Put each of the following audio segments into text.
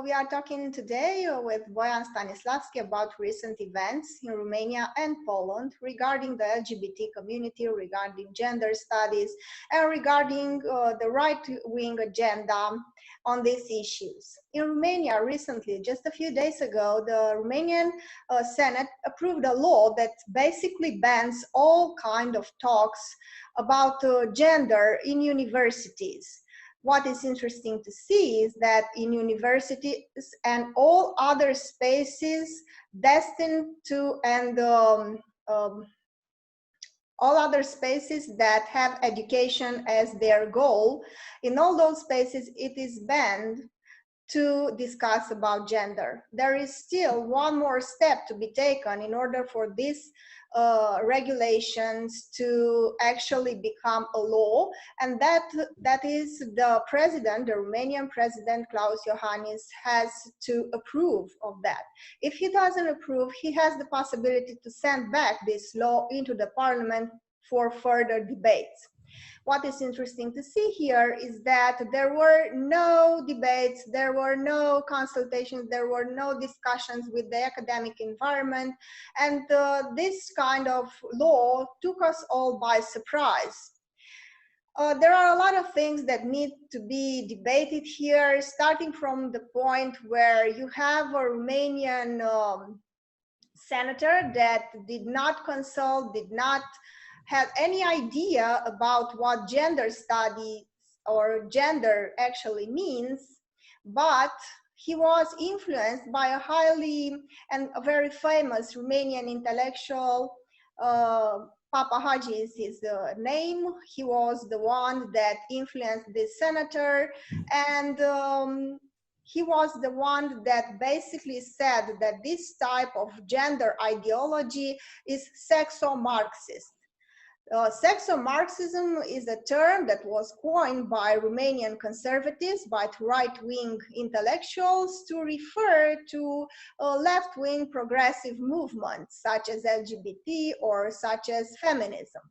we are talking today with Boyan Stanislavski about recent events in Romania and Poland regarding the LGBT community, regarding gender studies, and regarding the right-wing agenda on these issues. In Romania recently, just a few days ago, the Romanian Senate approved a law that basically bans all kind of talks about gender in universities. What is interesting to see is that in universities and all other spaces destined to all other spaces that have education as their goal, in all those spaces it is banned to discuss about gender. There is still one more step to be taken in order for these regulations to actually become a law, and that is the president, the Romanian president Klaus Iohannis, has to approve of that. If he doesn't approve, he has the possibility to send back this law into the parliament for further debates. What is interesting to see here is that there were no debates, there were no consultations, there were no discussions with the academic environment, and this kind of law took us all by surprise. There are a lot of things that need to be debated here, starting from the point where you have a Romanian senator that did not consult, did not have any idea about what gender studies or gender actually means, but he was influenced by a highly and a very famous Romanian intellectual. Papa Hagi is his name. He was the one that influenced this senator, and he was the one that basically said that this type of gender ideology is sexo-Marxist. Sexo-Marxism is a term that was coined by Romanian conservatives, by right-wing intellectuals, to refer to left-wing progressive movements such as LGBT or such as feminism.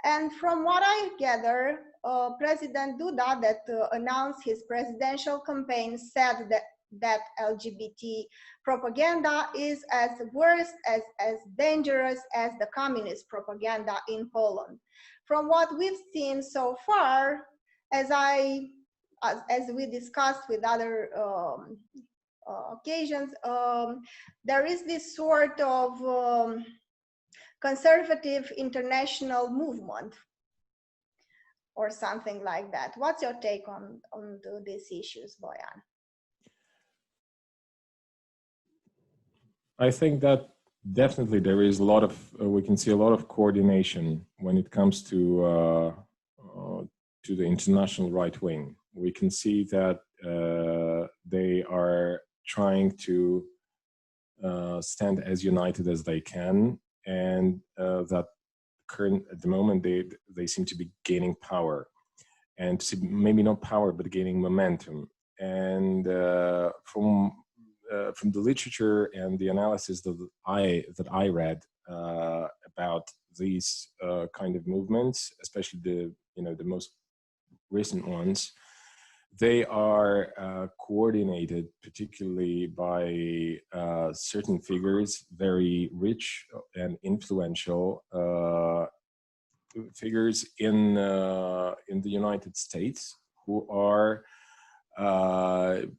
And from what I gather, President Duda, that announced his presidential campaign, said that LGBT propaganda is as worse, as dangerous as the communist propaganda in Poland. From what we've seen so far, as we discussed with other occasions, there is this sort of conservative international movement or something like that. What's your take on these issues, Boyan? I think that definitely there is a lot of, we can see a lot of coordination when it comes to the international right wing. We can see that they are trying to stand as united as they can, and that at the moment they seem to be gaining power, and maybe not power but gaining momentum. And from the literature and the analysis that I read about these kind of movements, especially the most recent ones, they are coordinated particularly by certain figures, very rich and influential figures in the United States, who are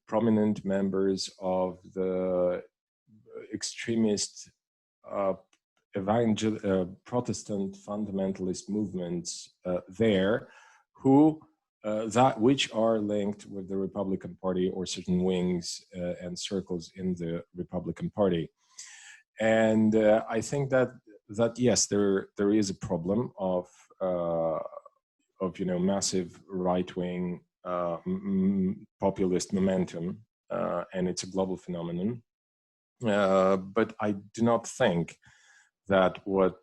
prominent members of the extremist Protestant fundamentalist movements there, which are linked with the Republican Party or certain wings and circles in the Republican Party. And I think that yes, there is a problem of massive right-wing populist momentum, and it's a global phenomenon. But I do not think that what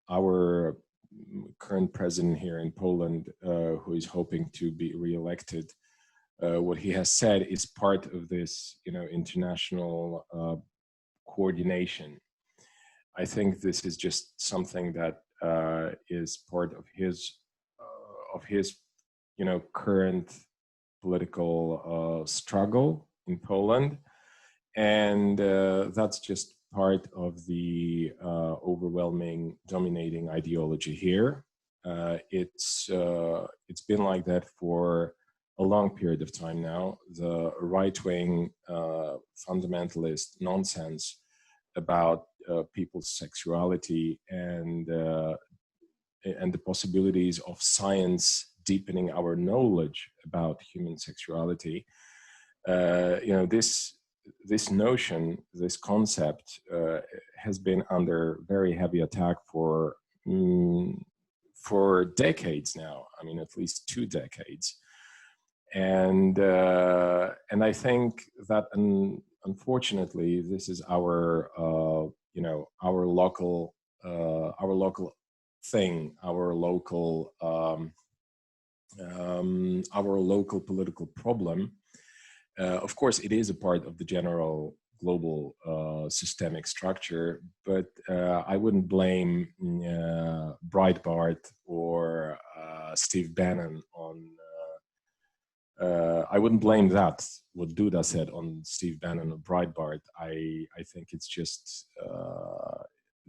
our current president here in Poland, who is hoping to be re-elected, what he has said is part of this, international coordination. I think this is just something that is part of his current political struggle in Poland. And that's just part of the overwhelming, dominating ideology here. It's been like that for a long period of time now. The right-wing fundamentalist nonsense about people's sexuality and the possibilities of science deepening our knowledge about human sexuality. This notion, this concept, has been under very heavy attack for decades now. I mean, at least 2 decades, and I think that unfortunately, this is our local thing, our local political problem. Of course, it is a part of the general global systemic structure, but I wouldn't blame Breitbart or Steve Bannon on. I wouldn't blame that, what Duda said on Steve Bannon or Breitbart. I think it's just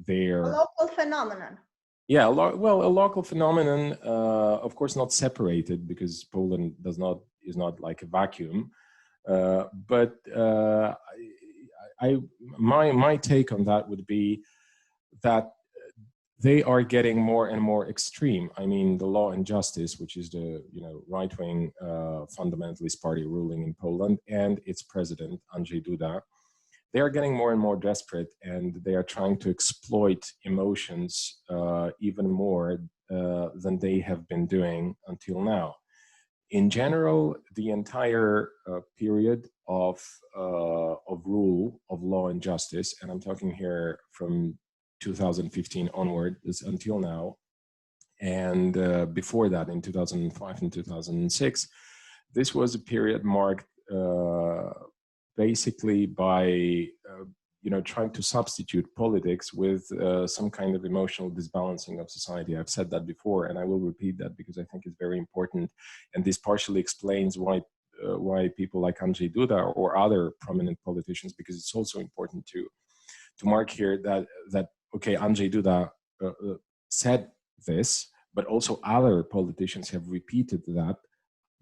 their... A local phenomenon. Yeah, a local phenomenon, of course not separated, because Poland is not like a vacuum. But my take on that would be that they are getting more and more extreme. I mean, the Law and Justice, which is the right-wing fundamentalist party ruling in Poland, and its president Andrzej Duda, they are getting more and more desperate, and they are trying to exploit emotions even more than they have been doing until now. In general, the entire period of rule of Law and Justice, and I'm talking here from 2015 onward, is until now, and before that, in 2005 and 2006, this was a period marked basically by trying to substitute politics with some kind of emotional disbalancing of society. I've said that before, and I will repeat that because I think it's very important, and this partially explains why people like Andrzej Duda or other prominent politicians, because it's also important to mark here that okay, Andrzej Duda said this, but also other politicians have repeated that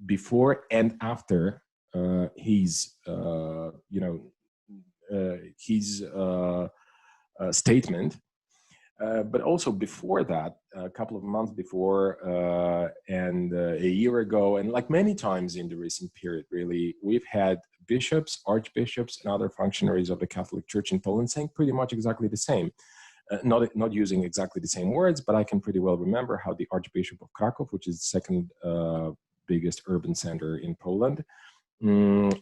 before and after his statement, but also before that, a couple of months before, and a year ago, and like many times in the recent period, really, we've had bishops, archbishops, and other functionaries of the Catholic Church in Poland saying pretty much exactly the same. Not using exactly the same words, but I can pretty well remember how the Archbishop of Krakow, which is the second biggest urban center in Poland,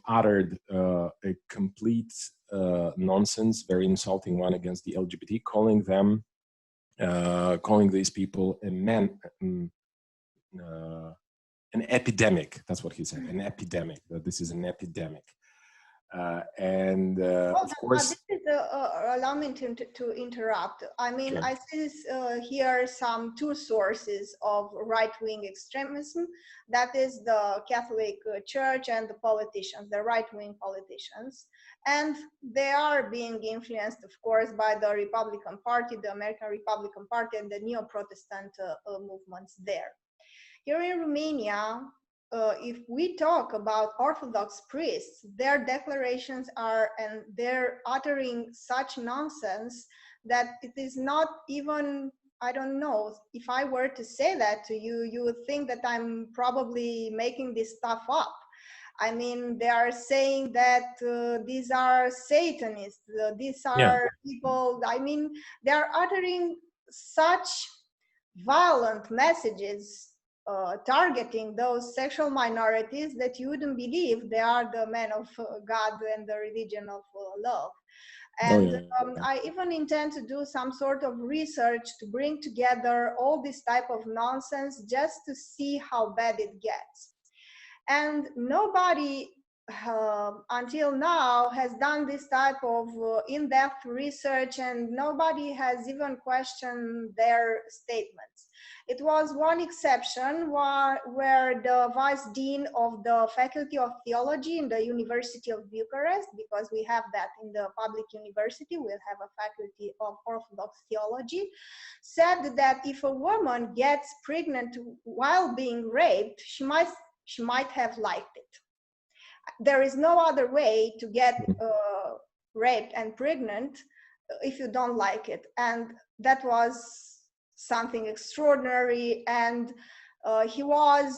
uttered a complete nonsense, very insulting one against the LGBT, calling these people an epidemic. That's what he said, an epidemic, that this is an epidemic. Of course, this is, allow me to interrupt. I mean, sure. I see here two sources of right-wing extremism. That is the Catholic Church and the politicians, the right-wing politicians. And they are being influenced, of course, by the Republican Party, the American Republican Party, and the neo-Protestant movements there. Here in Romania, if we talk about Orthodox priests, their declarations and they're uttering such nonsense that it is not even, I don't know, if I were to say that to you, you would think that I'm probably making this stuff up. I mean, they are saying that these are Satanists, these are people, I mean, they are uttering such violent messages targeting those sexual minorities that you wouldn't believe they are the men of God and the religion of love. And I even intend to do some sort of research to bring together all this type of nonsense just to see how bad it gets. And nobody until now has done this type of in-depth research, and nobody has even questioned their statements. It was one exception where the vice dean of the Faculty of Theology in the University of Bucharest, because we have that in the public university, we'll have a Faculty of Orthodox Theology, said that if a woman gets pregnant while being raped, she might have liked it. There is no other way to get raped and pregnant if you don't like it. And that was something extraordinary, and he was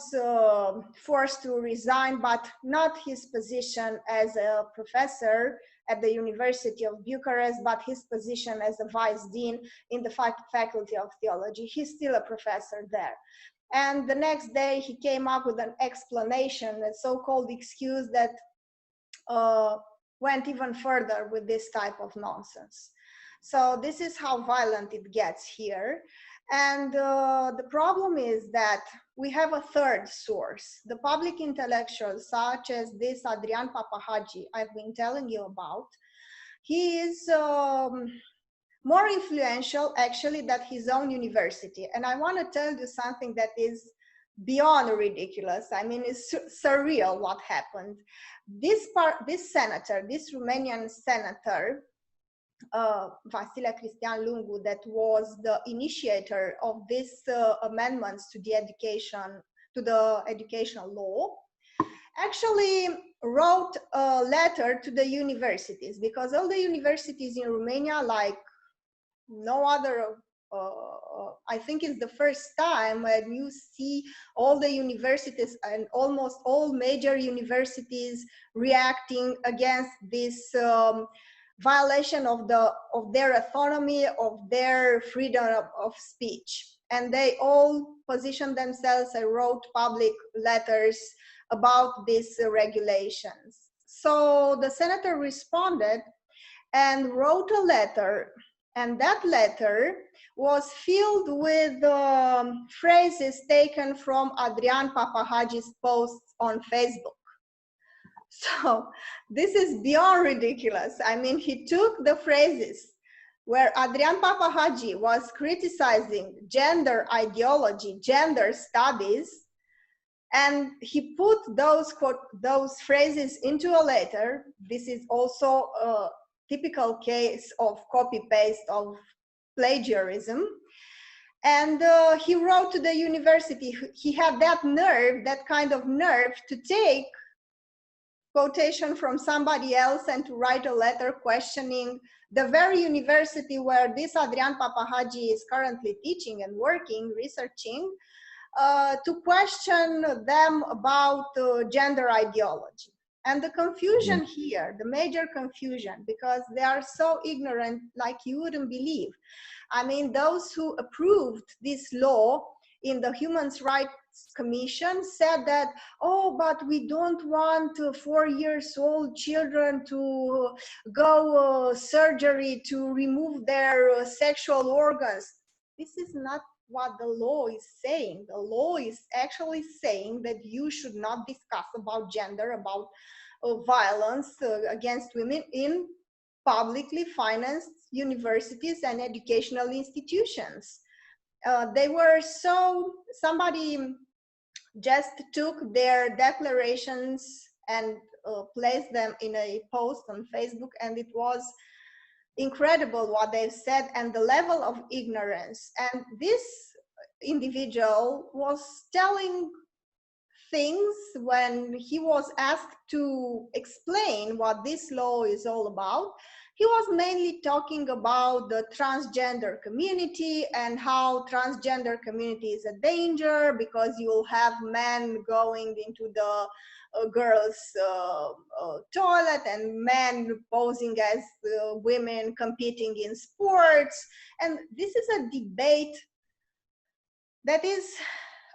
forced to resign, but not his position as a professor at the University of Bucharest, but his position as a vice dean in the Faculty of Theology. He's still a professor there. And the next day he came up with an explanation, a so-called excuse that went even further with this type of nonsense. So this is how violent it gets here. And the problem is that we have a third source. The public intellectuals, such as this Adrian Papahagi I've been telling you about, he is more influential actually than his own university. And I want to tell you something that is beyond ridiculous. I mean, it's surreal what happened. This senator, this Romanian senator, Vasile Cristian Lungu, that was the initiator of these amendments to the educational law, actually wrote a letter to the universities, because all the universities in Romania, like no other, I think it's the first time when you see all the universities and almost all major universities reacting against this violation of their autonomy, of their freedom of speech. And they all positioned themselves and wrote public letters about these regulations. So the senator responded and wrote a letter, and that letter was filled with phrases taken from Adrian Papahagi's posts on Facebook. So this is beyond ridiculous. I mean, he took the phrases where Adrian Papahagi was criticizing gender ideology, gender studies, and he put those phrases into a letter. This is also a typical case of copy-paste, of plagiarism. And he wrote to the university. He had that nerve, that kind of nerve, to take quotation from somebody else and to write a letter questioning the very university where this Adrian Papahagi is currently teaching and working, researching, to question them about gender ideology. And the confusion here, the major confusion, because they are so ignorant like you wouldn't believe. I mean, those who approved this law in the Human Rights Commission said that, oh, but we don't want 4-year-old children to go surgery to remove their sexual organs. This is not what the law is saying. The law is actually saying that you should not discuss about gender, about violence against women in publicly financed universities and educational institutions. They were so, somebody just took their declarations and placed them in a post on Facebook, and it was incredible what they said and the level of ignorance. And this individual was telling things when he was asked to explain what this law is all about. He was mainly talking about the transgender community and how transgender community is a danger because you'll have men going into the girls' toilet and men posing as women competing in sports. And this is a debate that is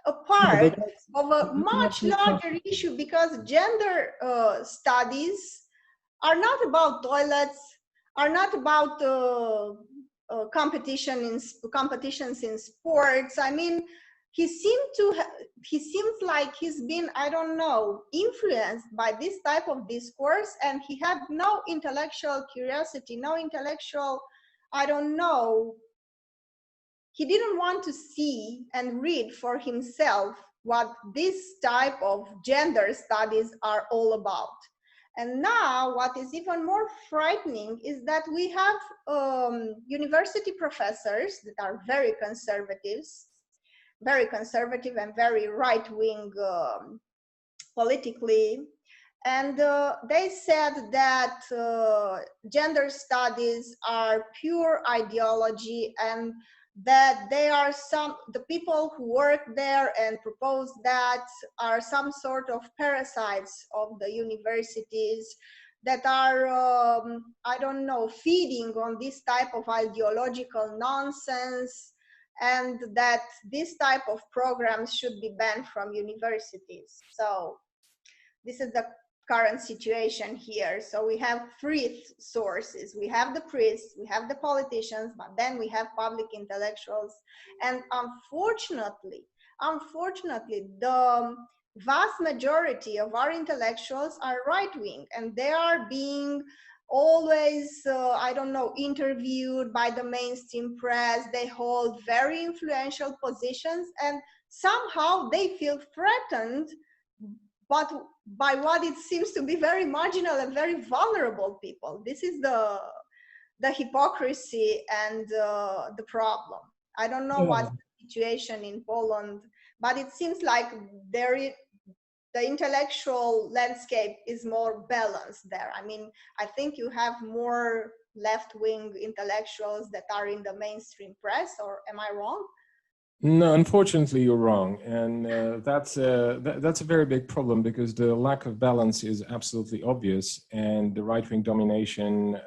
a part of a much larger issue, because gender studies are not about toilets, are not about competitions in sports. I mean, he seems like he's been, I don't know, influenced by this type of discourse, and he had no intellectual curiosity, no intellectual, I don't know. he didn't want to see and read for himself what this type of gender studies are all about. And now what is even more frightening is that we have university professors that are very conservative and very right-wing politically. And they said that gender studies are pure ideology, and that they are the people who work there and propose that are some sort of parasites of the universities that are, I don't know, feeding on this type of ideological nonsense, and that this type of programs should be banned from universities. So this is the current situation here. So we have three sources. We have the priests, we have the politicians, but then we have public intellectuals. And unfortunately, the vast majority of our intellectuals are right-wing, and they are being always, I don't know, interviewed by the mainstream press. They hold very influential positions, and somehow they feel threatened, but by what it seems to be very marginal and very vulnerable people. This is the hypocrisy and the problem. I don't know what's the situation in Poland, but it seems like the intellectual landscape is more balanced there. I mean, I think you have more left-wing intellectuals that are in the mainstream press, or am I wrong? No, unfortunately, you're wrong, and that's a very big problem, because the lack of balance is absolutely obvious, and the right-wing domination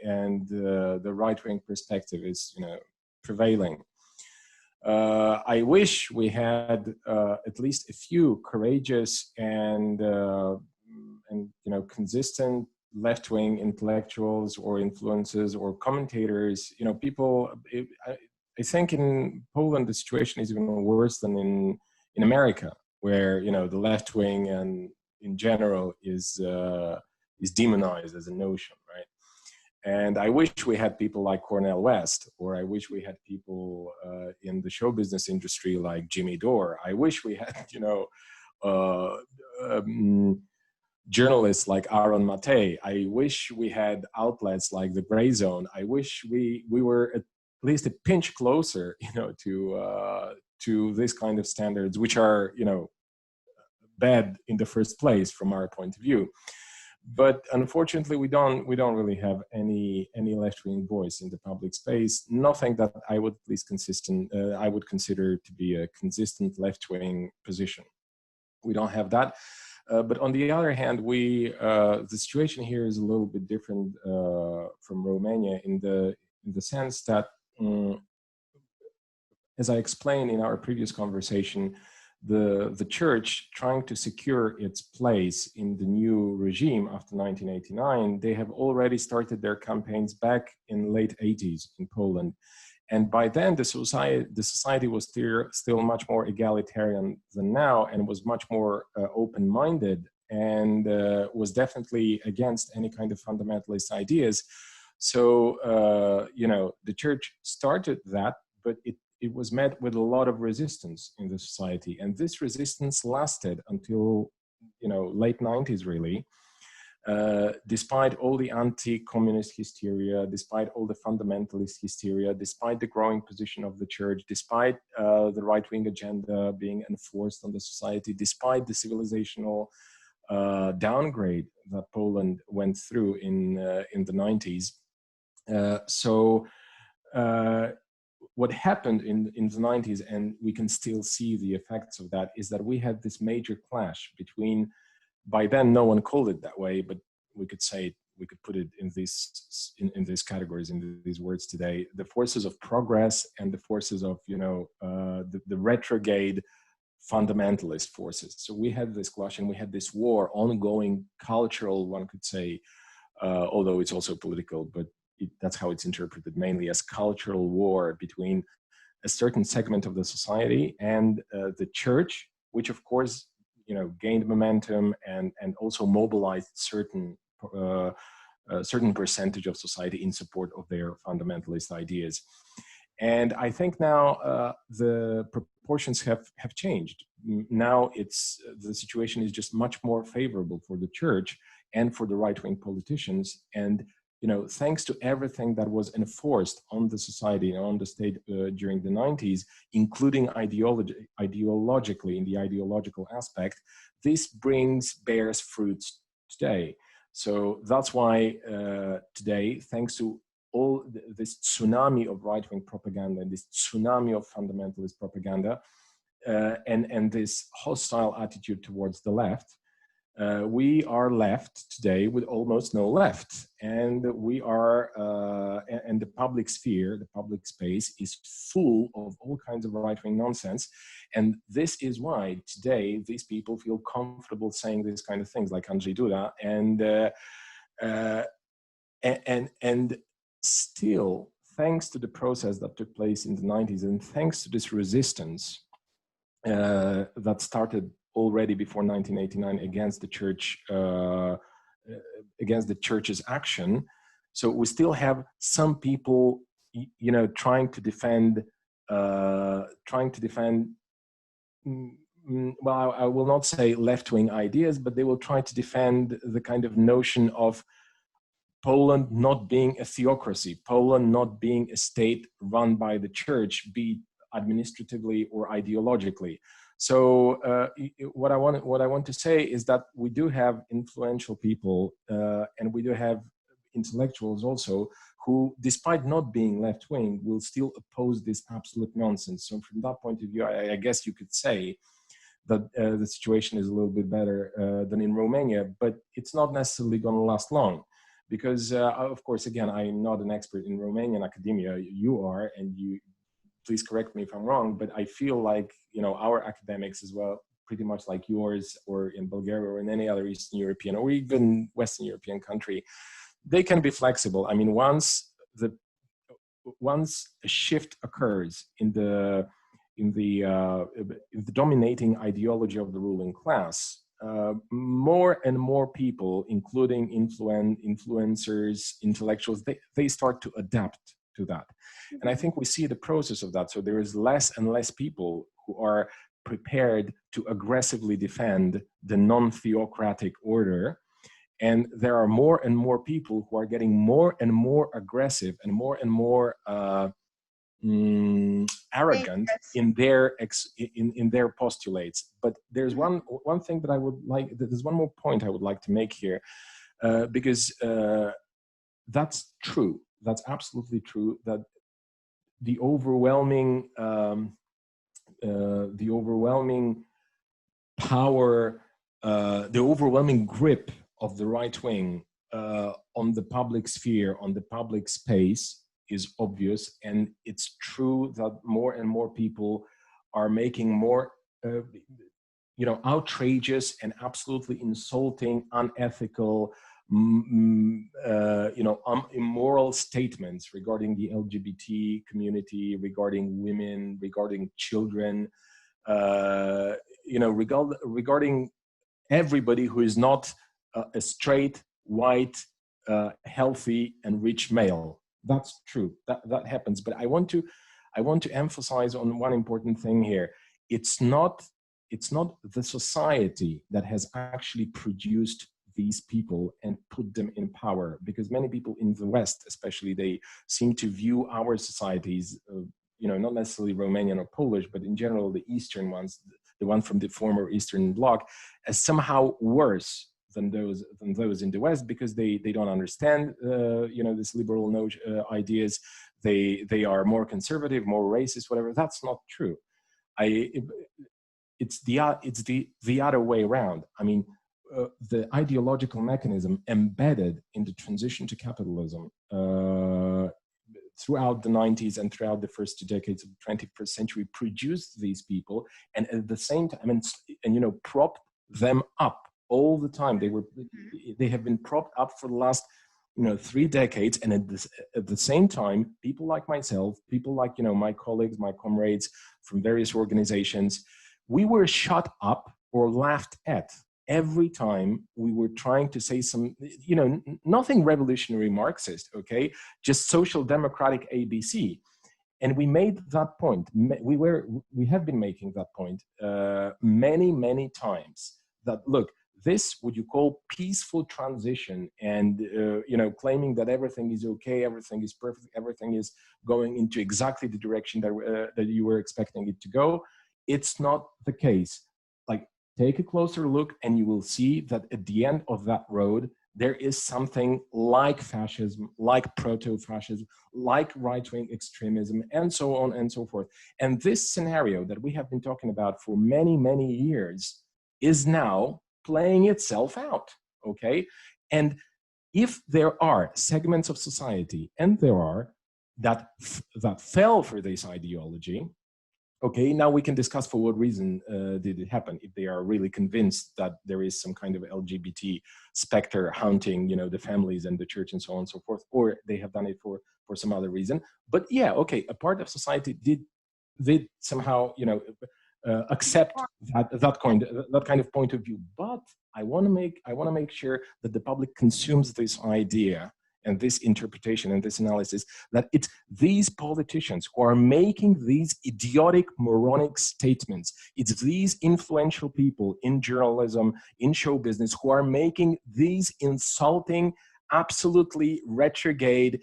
and the right-wing perspective is, prevailing. I wish we had at least a few courageous and consistent left-wing intellectuals or influencers or commentators. People. I think in Poland the situation is even worse than in America, where the left wing and in general is demonized as a notion, right? And I wish we had people like Cornel West, or I wish we had people in the show business industry like Jimmy Dore. I wish we had journalists like Aaron Matei. I wish we had outlets like the Gray Zone. I wish we were at least a pinch closer, to this kind of standards, which are, bad in the first place from our point of view. But unfortunately, we don't really have any left-wing voice in the public space. Nothing that I would at least I would consider to be a consistent left-wing position. We don't have that. But on the other hand, the situation here is a little bit different from Romania in the sense that, as I explained in our previous conversation, the church, trying to secure its place in the new regime after 1989, they have already started their campaigns back in late 80s in Poland. And by then, the society was still much more egalitarian than now, and was much more open-minded, and was definitely against any kind of fundamentalist ideas. So, the church started that, but it was met with a lot of resistance in the society. And this resistance lasted until, late 90s, really. Despite all the anti-communist hysteria, despite all the fundamentalist hysteria, despite the growing position of the church, despite the right-wing agenda being enforced on the society, despite the civilizational downgrade that Poland went through in the 90s. What happened in the 90s, and we can still see the effects of that, is that we had this major clash between, by then no one called it that way, but we could put it in these categories, in these words today, the forces of progress and the forces of, the retrograde fundamentalist forces. So we had this clash, and we had this war, ongoing cultural, one could say, although it's also political, but that's how it's interpreted, mainly as cultural war between a certain segment of the society and the church, which of course, gained momentum and also mobilized certain percentage of society in support of their fundamentalist ideas. And I think now the proportions have changed. Now the situation is just much more favorable for the church and for the right-wing politicians. And thanks to everything that was enforced on the society and on the state during the 90s, including ideologically in the ideological aspect, this bears fruits today. So that's why today, thanks to all this tsunami of right-wing propaganda and this tsunami of fundamentalist propaganda and this hostile attitude towards the left, we are left today with almost no left, and we are, and the public sphere, the public space is full of all kinds of right-wing nonsense, and this is why today these people feel comfortable saying these kind of things, like Andrzej Duda, and still, thanks to the process that took place in the 90s, and thanks to this resistance that started already before 1989 against the church, against the church's action. So we still have some people, trying to defend. Well, I will not say left-wing ideas, but they will try to defend the kind of notion of Poland not being a theocracy, Poland not being a state run by the church, be it administratively or ideologically. So what I want to say is that we do have influential people and we do have intellectuals also who, despite not being left-wing, will still oppose this absolute nonsense. So from that point of view, I guess you could say that the situation is a little bit better than in Romania, but it's not necessarily going to last long. Because, of course, again, I'm not an expert in Romanian academia. You are, and you please correct me if I'm wrong, but I feel like, our academics as well, pretty much like yours or in Bulgaria or in any other Eastern European or even Western European country, they can be flexible. I mean, once a shift occurs in the dominating ideology of the ruling class, more and more people, including influencers, intellectuals, they start to adapt to that. And I think we see the process of that. So there is less and less people who are prepared to aggressively defend the non-theocratic order. And there are more and more people who are getting more and more aggressive and more arrogant in their postulates. But there's one thing that I would like, there's one more point I would like to make here, because that's true. That's absolutely true, that the overwhelming power, the overwhelming grip of the right wing on the public sphere, on the public space, is obvious. And it's true that more and more people are making more outrageous and absolutely insulting, unethical, immoral statements regarding the LGBT community, regarding women, regarding children, regarding everybody who is not a straight, white, healthy, and rich male. That's true. That happens. But I want to emphasize on one important thing here. It's not the society that has actually produced these people and put them in power, because many people in the West, especially, they seem to view our societies, not necessarily Romanian or Polish, but in general the Eastern ones, the one from the former Eastern Bloc, as somehow worse than those in the West, because they don't understand this liberal ideas. They are more conservative, more racist, whatever. That's not true. It's the other way around. I mean, the ideological mechanism embedded in the transition to capitalism throughout the 90s and throughout the first 2 decades of the 21st century produced these people, and at the same time, propped them up all the time. They have been propped up for the last 3 decades, and at the same time, people like myself, people like my colleagues, my comrades from various organizations, we were shut up or laughed at every time we were trying to say some, nothing revolutionary Marxist, okay, just social democratic ABC. And we made that point. We have been making that point many times. That look, this what you call peaceful transition, and claiming that everything is okay, everything is perfect, everything is going into exactly the direction that you were expecting it to go. It's not the case. Like, take a closer look, and you will see that at the end of that road, there is something like fascism, like proto-fascism, like right-wing extremism, and so on and so forth. And this scenario that we have been talking about for many years is now playing itself out, okay? And if there are segments of society, and there are, that fell for this ideology, okay, now we can discuss for what reason did it happen. If they are really convinced that there is some kind of LGBT specter haunting, the families and the church and so on and so forth, or they have done it for some other reason. But yeah, okay, a part of society did somehow, accept that kind of point of view. But I want to make sure that the public consumes this idea and this interpretation and this analysis, that it's these politicians who are making these idiotic, moronic statements. It's these influential people in journalism, in show business, who are making these insulting, absolutely retrograde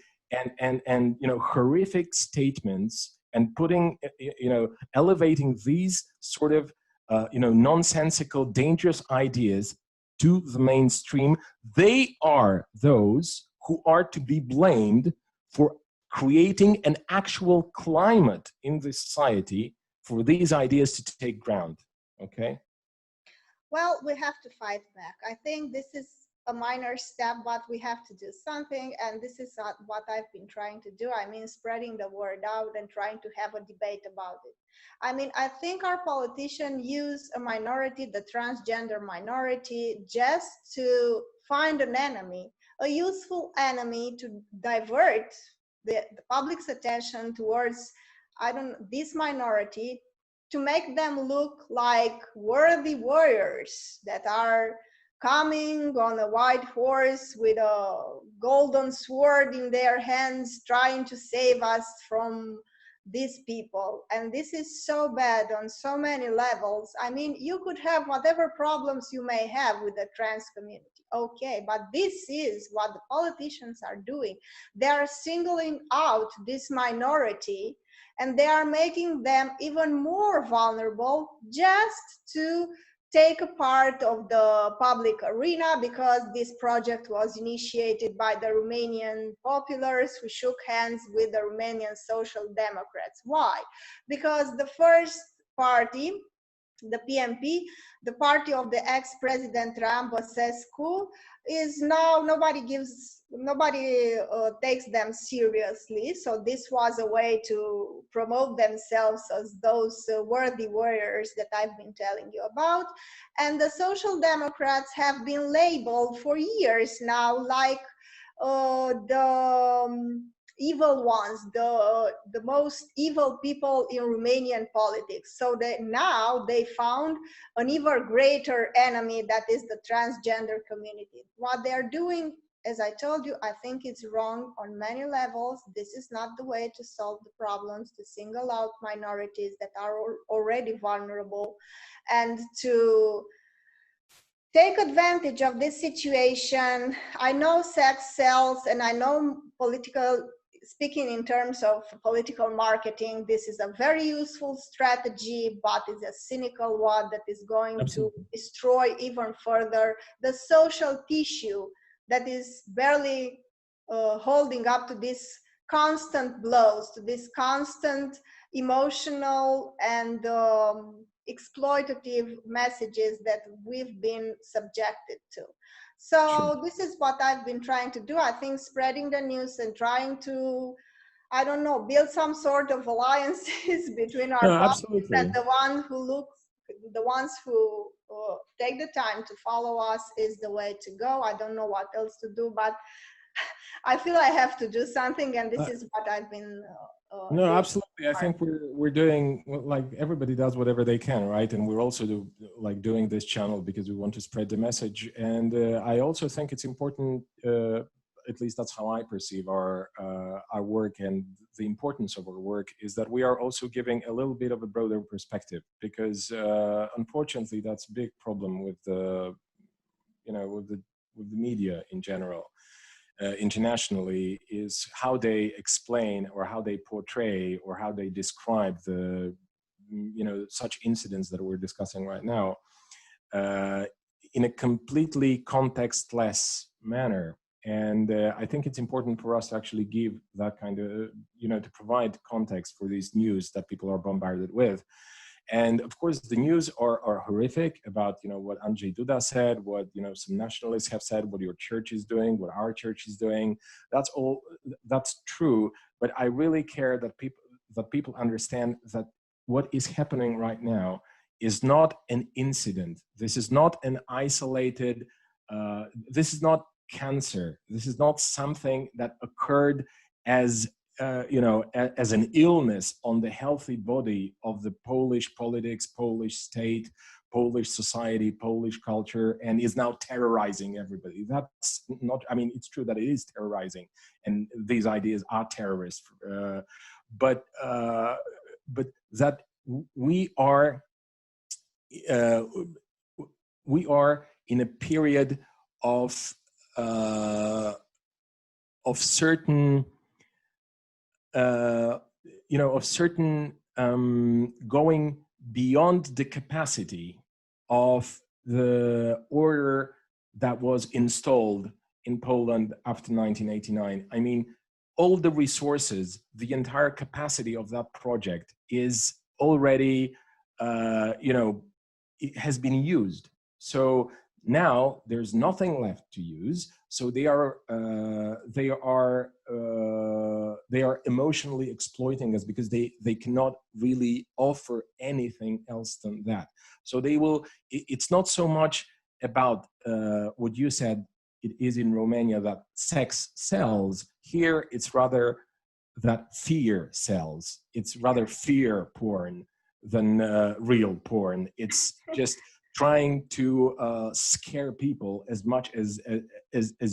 and horrific statements, and putting, elevating these sort of nonsensical, dangerous ideas to the mainstream. They are those who are to be blamed for creating an actual climate in the society for these ideas to take ground, okay? Well, we have to fight back. I think this is a minor step, but we have to do something, and this is what I've been trying to do. I mean, spreading the word out and trying to have a debate about it. I mean, I think our politicians use a minority, the transgender minority, just to find an enemy, a useful enemy to divert the public's attention towards, this minority, to make them look like worthy warriors that are coming on a white horse with a golden sword in their hands, trying to save us from these people. And this is so bad on so many levels. I mean, you could have whatever problems you may have with the trans community, okay, but this is what the politicians are doing. They are singling out this minority, and they are making them even more vulnerable just to take a part of the public arena, because this project was initiated by the Romanian populace who shook hands with the Romanian Social Democrats. Why? Because the first party, the PMP, the party of the ex-president Traian Băsescu, is now nobody takes them seriously. So this was a way to promote themselves as those worthy warriors that I've been telling you about. And the Social Democrats have been labeled for years now like the evil ones, the most evil people in Romanian politics. So now they found an even greater enemy, that is the transgender community. What they're doing, as I told you, I think it's wrong on many levels. This is not the way to solve the problems, to single out minorities that are already vulnerable, and to take advantage of this situation. I know sex sells, and I know speaking in terms of political marketing, this is a very useful strategy, but it's a cynical one that is going Absolutely. To destroy even further the social tissue that is barely holding up to these constant blows, to this constant emotional and exploitative messages that we've been subjected to. So this is what I've been trying to do. I think spreading the news and trying to, I don't know, build some sort of alliances between our public and the ones who take the time to follow us is the way to go. I don't know what else to do, but I feel I have to do something, and this is what I've been no, absolutely. I think we're doing, like, everybody does whatever they can, right? And we're also doing this channel because we want to spread the message. And I also think it's important. at least that's how I perceive our work and the importance of our work, is that we are also giving a little bit of a broader perspective, because unfortunately that's a big problem with the, with the media in general, internationally, is how they explain or how they portray or how they describe the, such incidents that we're discussing right now, in a completely contextless manner. And I think it's important for us to actually give that kind of, to provide context for these news that people are bombarded with. And of course, the news are horrific about, what Andrzej Duda said, what, some nationalists have said, what your church is doing, what our church is doing. That's true. But I really care that people understand that what is happening right now is not an incident. This is not an isolated, this is not cancer. This is not something that occurred as as an illness on the healthy body of the Polish politics, Polish state, Polish society, Polish culture, and is now terrorizing everybody. That's not, I mean, it's true that it is terrorizing, and these ideas are terrorist, but that we are in a period of certain going beyond the capacity of the order that was installed in Poland after 1989. I mean, all the resources, the entire capacity of that project is already, it has been used. So now there's nothing left to use. So they are emotionally exploiting us, because they cannot really offer anything else than that. So they will. It's not so much about what you said. It is in Romania that sex sells. Here, it's rather that fear sells. It's rather fear porn than real porn. It's just trying to scare people as much as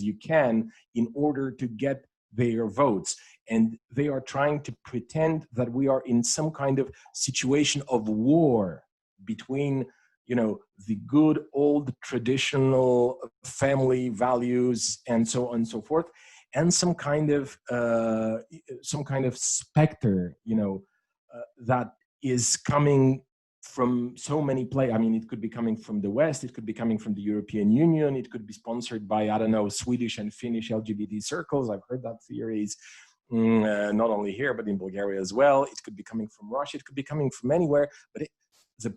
you can in order to get their votes. And they are trying to pretend that we are in some kind of situation of war between, the good old traditional family values and so on and so forth, and some kind of specter, that is coming from so many places. I mean, it could be coming from the West, it could be coming from the European Union, it could be sponsored by, I don't know, Swedish and Finnish LGBT circles. I've heard that theories, not only here, but in Bulgaria as well. It could be coming from Russia, it could be coming from anywhere. But the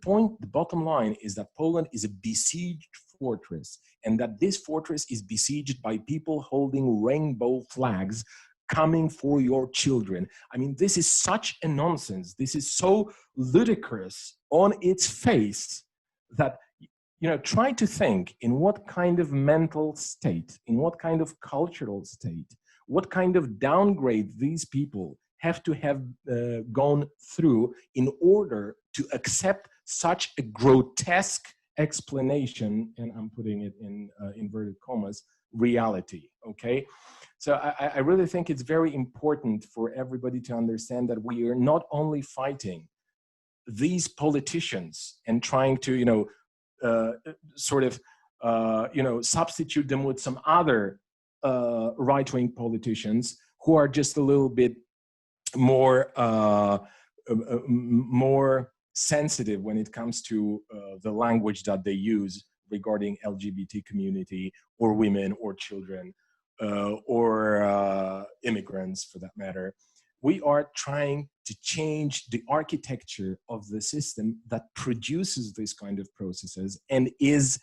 bottom line is that Poland is a besieged fortress, and that this fortress is besieged by people holding rainbow flags coming for your children. I mean, this is such a nonsense. This is so ludicrous on its face that, try to think in what kind of mental state, in what kind of cultural state, what kind of downgrade these people have to have gone through in order to accept such a grotesque explanation, and I'm putting it in inverted commas, reality, okay? So I really think it's very important for everybody to understand that we are not only fighting these politicians and trying to, substitute them with some other right-wing politicians who are just a little bit more sensitive when it comes to the language that they use regarding LGBT community or women or children or immigrants for that matter. We are trying to change the architecture of the system that produces these kind of processes and is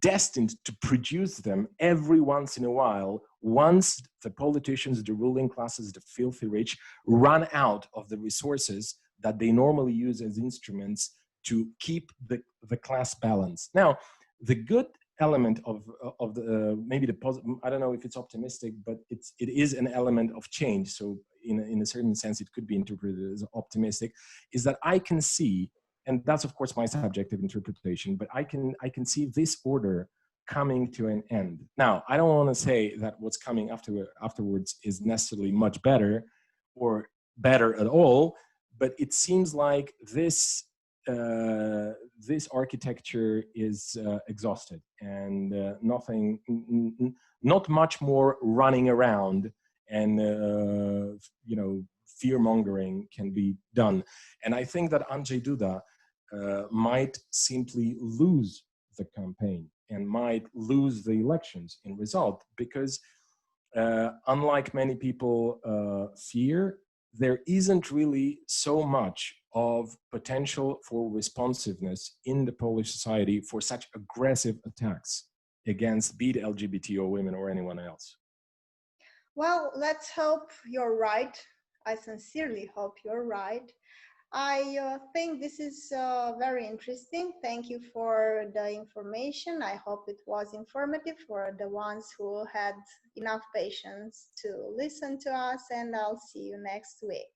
destined to produce them every once in a while, once the politicians, the ruling classes, the filthy rich run out of the resources that they normally use as instruments to keep the class balance. Now, the good element of the maybe the positive, I don't know if it's optimistic, but it is an element of change. So in a certain sense, it could be interpreted as optimistic, is that I can see, and that's of course my subjective interpretation, but I can see this order coming to an end. Now, I don't want to say that what's coming afterwards is necessarily much better or better at all, but it seems like this architecture is exhausted, and not much more running around and fear mongering can be done. And I think that Andrzej Duda might simply lose the campaign and might lose the elections in result, because unlike many people fear, there isn't really so much of potential for responsiveness in the Polish society for such aggressive attacks against be it LGBT or women or anyone else. Well, let's hope you're right. I sincerely hope you're right. I think this is very interesting. Thank you for the information. I hope it was informative for the ones who had enough patience to listen to us, and I'll see you next week.